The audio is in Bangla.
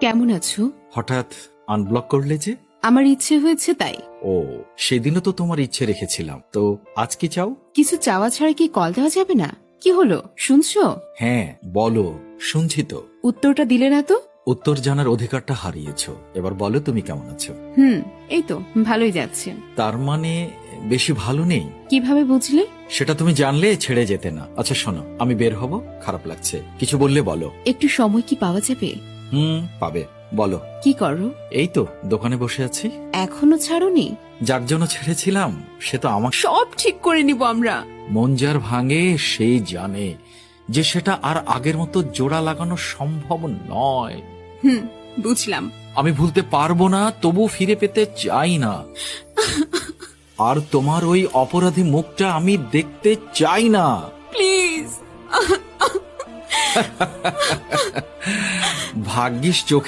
কেমন আছো? হঠাৎ আনব্লক করলে যে? আমার ইচ্ছে হয়েছে তাই। ও, সেদিনও তো তোমার ইচ্ছে রেখেছিলাম, তো আজ কি চাও? কিছু চাওয়া ছাড়া কি কল দেওয়া যাবে না? কি হলো, শুনছো? হ্যাঁ বলো, শুনছি তো। উত্তরটা দিলে না তো? উত্তর জানার অধিকারটা হারিয়েছো। এবার বলো তুমি কেমন আছো। এই তো ভালোই যাচ্ছে। তার মানে বেশি ভালো নেই? কিভাবে বুঝলে? সেটা তুমি জানলে ছেড়ে যেতে না। আচ্ছা শোনো, আমি বের হব, খারাপ লাগছে, কিছু বললে বলো। একটু সময় কি পাওয়া যাবে? পাবে, বলো। কি করো? এই তো দোকানে বসে আছি। এখনো ছাড়োনি? যার জন্য ছেড়েছিলাম সে তো আমার। সব ঠিক করে নিব আমরা। মন যার ভাঙে সেই জানে যে সেটা আর আগের মতো জোড়া লাগানো সম্ভব নয়। বুঝলাম। আমি ভুলতে পারবো না, তবু ফিরে পেতে চাই না। আর তোমার ওই অপরাধী মুখটা আমি দেখতে চাই না। প্লিজ। ভাগ্যিস চোখে